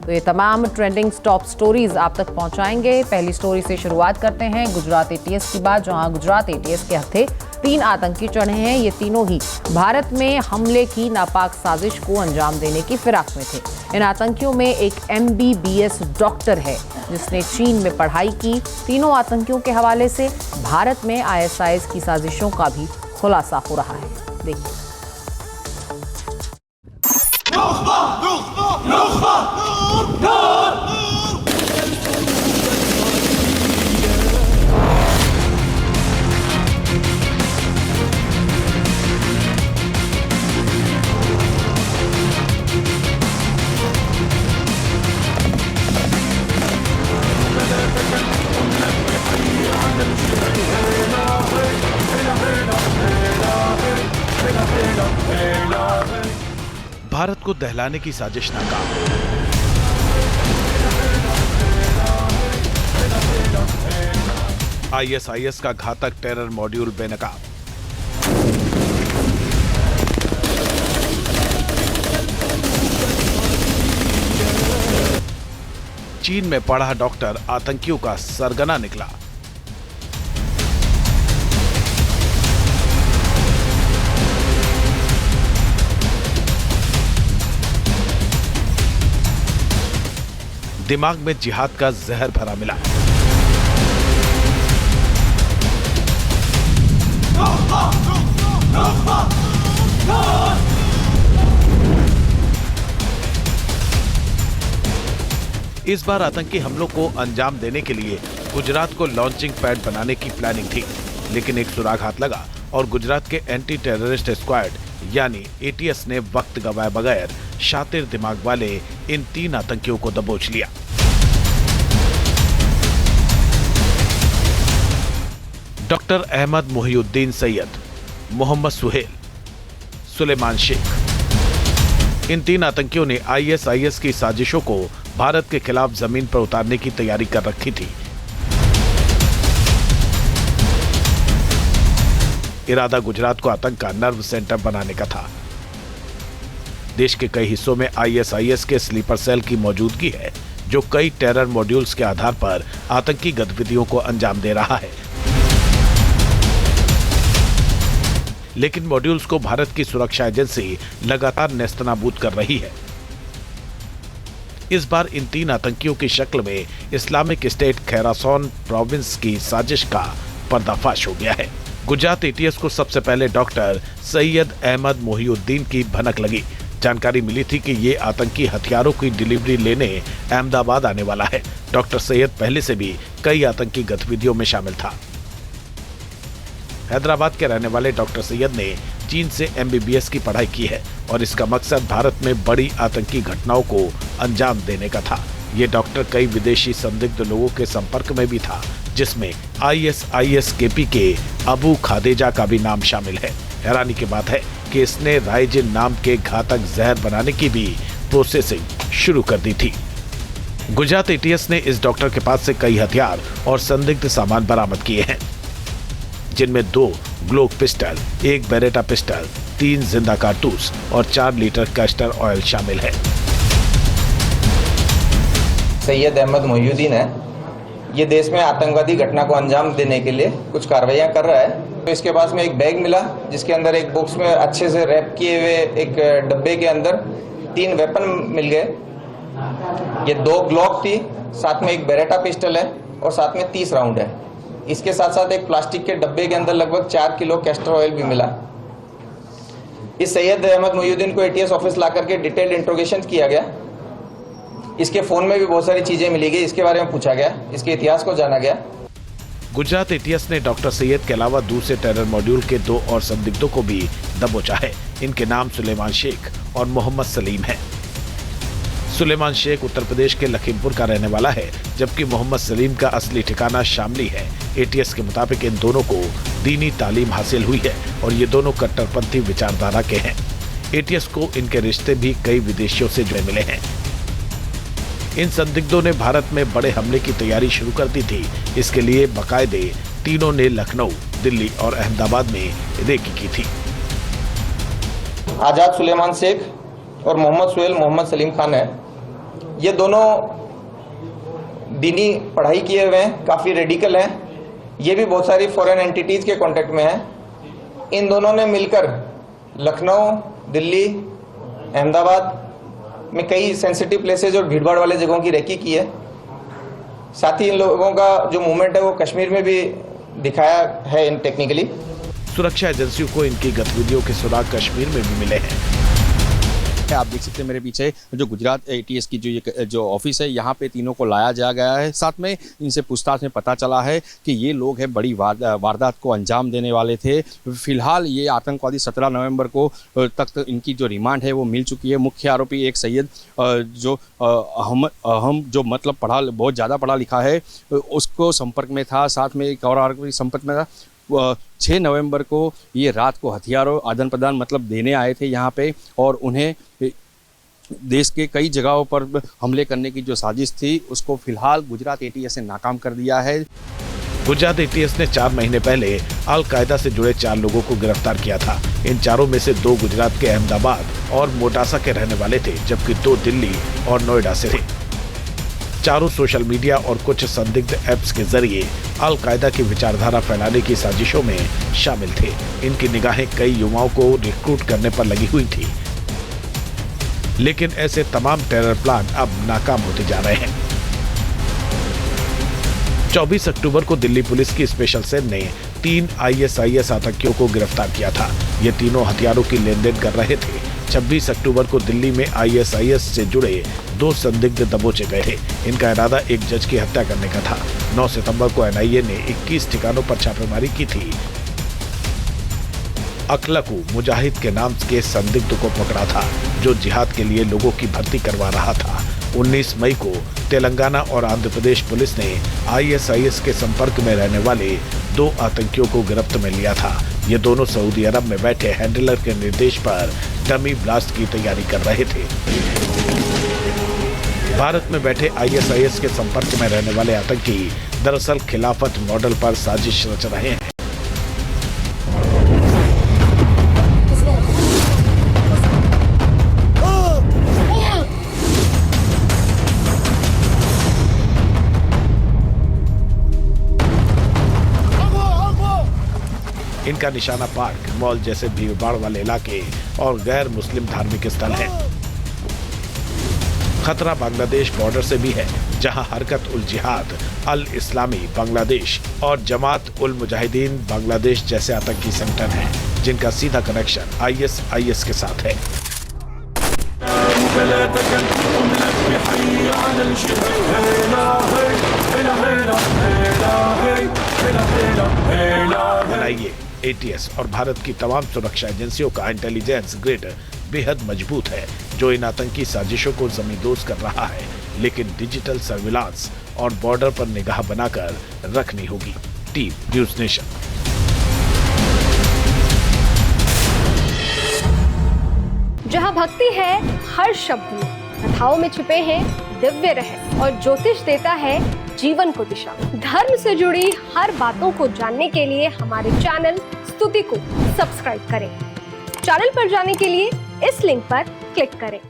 तो ये तमाम ट्रेंडिंग टॉप स्टोरीज आप तक पहुंचाएंगे। पहली स्टोरी से शुरुआत करते हैं गुजरात एटीएस की बात, जहां गुजरात एटीएस के हत्थे 3 आतंकी चढ़े हैं। ये तीनों ही भारत में हमले की नापाक साजिश को अंजाम देने की फिराक में थे। इन आतंकियों में एक MBBS डॉक्टर है जिसने चीन में पढ़ाई की। तीनों आतंकियों के हवाले से भारत में ISIS की साजिशों का भी खुलासा हो रहा है। देखिए। भारत को दहलाने की साजिश नाकाम। ISIS का घातक टेरर मॉड्यूल बेनकाब। चीन में पढ़ा डॉक्टर आतंकियों का सरगना निकला। दिमाग में जिहाद का जहर भरा मिला। इस बार आतंकी हमलों को अंजाम देने के लिए गुजरात को लॉन्चिंग पैड बनाने की प्लानिंग थी, लेकिन एक सुराग हाथ लगा और गुजरात के एंटी टेररिस्ट स्क्वाड यानी ATS ने वक्त गवाए बगैर शातिर दिमाग वाले इन 3 आतंकियों को दबोच लिया। डॉक्टर अहमद मोहिउद्दीन सैयद, मोहम्मद सुहेल, सुलेमान शेख। इन 3 आतंकियों ने ISIS की साजिशों को भारत के खिलाफ जमीन पर उतारने की तैयारी कर रखी थी। इरादा गुजरात को आतंक का नर्व सेंटर बनाने का था। देश के कई हिस्सों में ISIS के स्लीपर सेल की मौजूदगी है, जो कई टेरर मॉड्यूल्स के आधार पर आतंकी गतिविधियों को अंजाम दे रहा है। लेकिन मॉड्यूल्स को भारत की सुरक्षा एजेंसी लगातार नेस्तनाबूद कर रही है। इस बार इन 3 आतंकियों की शक्ल में इस्लामिक स्टेट खैरासॉन प्रोविंस की साजिश का पर्दाफाश हो गया है। गुजरात ATS को सबसे पहले डॉक्टर सैयद अहमद मोहिउद्दीन की भनक लगी। जानकारी मिली थी कि ये आतंकी हथियारों की डिलीवरी लेने अहमदाबाद आने वाला है। डॉक्टर सैयद पहले से भी कई आतंकी गतिविधियों में शामिल था। हैदराबाद के रहने वाले डॉक्टर सैयद ने चीन से MBBS की पढ़ाई की है और इसका मकसद भारत में बड़ी आतंकी घटनाओं को अंजाम देने का था। ये डॉक्टर कई विदेशी संदिग्ध लोगों के संपर्क में भी था, जिसमें ISIS-KP के अबू खादेजा का भी नाम शामिल है। हैरानी की बात है कि इसने राइजिन नाम के घातक जहर बनाने की भी प्रोसेसिंग शुरू कर दी थी। गुजरात ATS ने इस डॉक्टर के पास से कई हथियार और संदिग्ध सामान बरामद किए हैं, जिनमें 2 ग्लोक पिस्टल, 1 बेरेटा पिस्टल, 3 जिंदा कारतूस और 4 लीटर कैस्टर ऑयल शामिल है। सैयद अहमद मोहिउद्दीन है। ये देश में आतंकवादी घटना को अंजाम देने के लिए कुछ कार्रवाइयां कर रहा है। तो इसके पास में एक बैग मिला, जिसके अंदर एक बॉक्स में अच्छे से रैप किए हुए एक डब्बे के अंदर 3 वेपन मिल गए। ये 2 ग्लॉक थी, साथ में एक बेरेटा पिस्टल है और साथ में 30 राउंड है। इसके साथ साथ एक प्लास्टिक के डब्बे के अंदर लगभग 4 किलो कैस्टर ऑयल भी मिला। इस सैयद अहमद मोहिउद्दीन को ATS ऑफिस ला करके डिटेल्ड इंट्रोगेशन किया गया। इसके फोन में भी बहुत सारी चीजें मिली गई, इसके बारे में पूछा गया, इसके इतिहास को जाना गया। गुजरात ATS ने डॉक्टर सैयद के अलावा दूसरे टेरर मॉड्यूल के 2 और संदिग्धों को भी दबोचा है। इनके नाम सुलेमान शेख और मोहम्मद सलीम है। सुलेमान शेख उत्तर प्रदेश के लखीमपुर का रहने वाला है, जबकि मोहम्मद सलीम का असली ठिकाना शामली है। ATS के मुताबिक इन दोनों को दीनी तालीम हासिल हुई है और ये दोनों कट्टरपंथी विचारधारा के हैं। ATS को इनके रिश्ते भी कई विदेशियों से जुड़े मिले हैं। इन संदिग्धों ने भारत में बड़े हमले की तैयारी शुरू कर दी थी। इसके लिए बाकायदे तीनों ने लखनऊ, दिल्ली और अहमदाबाद में रेकी की थी। आजाद सुलेमान शेख और मोहम्मद सुहेल मोहम्मद सलीम खान है। ये दोनों दीनी पढ़ाई किए हुए हैं, काफ़ी रेडिकल हैं। ये भी बहुत सारी फॉरेन एंटिटीज़ के कांटेक्ट में हैं। इन दोनों ने मिलकर लखनऊ, दिल्ली, अहमदाबाद में कई सेंसिटिव प्लेसेज और भीड़भाड़ वाले जगहों की रेकी की है। साथ ही इन लोगों का जो मूवमेंट है वो कश्मीर में भी दिखाया है इन टेक्निकली। सुरक्षा एजेंसियों को इनकी गतिविधियों के सुराग कश्मीर में भी मिले हैं। आप देख सकते हैं मेरे पीछे जो गुजरात एटीएस की जो ऑफिस है, यहाँ पे तीनों को लाया जा गया है। साथ में इनसे पूछताछ में पता चला है कि ये लोग हैं बड़ी वारदात को अंजाम देने वाले थे। फिलहाल ये आतंकवादी 17 नवंबर को तक इनकी जो रिमांड है वो मिल चुकी है। मुख्य आरोपी एक सैयद जो अहम जो मतलब बहुत ज़्यादा पढ़ा लिखा है, उसको संपर्क में था। साथ में एक और आरोपी संपर्क में था। 6 नवंबर को ये रात को हथियारों आदान प्रदान मतलब देने आए थे यहाँ पे, और उन्हें देश के कई जगहों पर हमले करने की जो साजिश थी उसको फिलहाल गुजरात एटीएस ने नाकाम कर दिया है। गुजरात एटीएस ने 4 महीने पहले अल कायदा से जुड़े 4 लोगों को गिरफ्तार किया था। इन चारों में से 2 गुजरात के अहमदाबाद और मोटासा के रहने वाले थे, जबकि 2 दिल्ली और नोएडा से थे। चारों सोशल मीडिया और कुछ संदिग्ध ऐप्स के जरिए अल कायदा की विचारधारा फैलाने की साजिशों में शामिल थे। इनकी निगाहें कई युवाओं को रिक्रूट करने पर लगी हुई थी, लेकिन ऐसे तमाम टेरर प्लान अब नाकाम होते जा रहे हैं। 24 अक्टूबर को दिल्ली पुलिस की स्पेशल सेल ने 3 ISIS आतंकियों को गिरफ्तार किया था। ये तीनों हथियारों की लेनदेन कर रहे थे। 26 अक्टूबर को दिल्ली में ISIS से जुड़े 2 संदिग्ध दबोचे गए थे। इनका इरादा एक जज की हत्या करने का था। 9 सितंबर को NIA ने 21 ठिकानों पर छापेमारी की थी। अखलकू मुजाहिद के नाम के संदिग्ध को पकड़ा था, जो जिहाद के लिए लोगों की भर्ती करवा रहा था। 19 मई को तेलंगाना और आंध्र प्रदेश पुलिस ने ISIS के संपर्क में रहने वाले 2 आतंकियों को गिरफ्त में लिया था। ये दोनों सऊदी अरब में बैठे हैंडलर के निर्देश पर डमी ब्लास्ट की तैयारी कर रहे थे। भारत में बैठे ISIS के संपर्क में रहने वाले आतंकी दरअसल खिलाफत मॉडल पर साजिश रच रहे हैं। इनका निशाना पार्क, मॉल जैसे भीड़भाड़ वाले इलाके और गैर मुस्लिम धार्मिक स्थल हैं। खतरा बांग्लादेश बॉर्डर से भी है, जहां हरकत उल जिहाद अल इस्लामी बांग्लादेश और जमात उल मुजाहिदीन बांग्लादेश जैसे आतंकी संगठन हैं, जिनका सीधा कनेक्शन ISIS के साथ है। NIA, ATS और भारत की तमाम सुरक्षा एजेंसियों का इंटेलिजेंस ग्रिड बेहद मजबूत है, जो इन आतंकी साजिशों को ज़मींदोज़ कर रहा है। लेकिन डिजिटल सर्विलांस और बॉर्डर पर निगाह बनाकर रखनी होगी। Team news nation. जहां भक्ति है हर शब्द में, कथाओं में छुपे हैं दिव्य रहस्य और ज्योतिष देता है जीवन को दिशा। धर्म से जुड़ी हर बातों को जानने के लिए हमारे चैनल स्तुति को सब्सक्राइब करें। चैनल पर जाने के लिए इस लिंक पर क्लिक करें।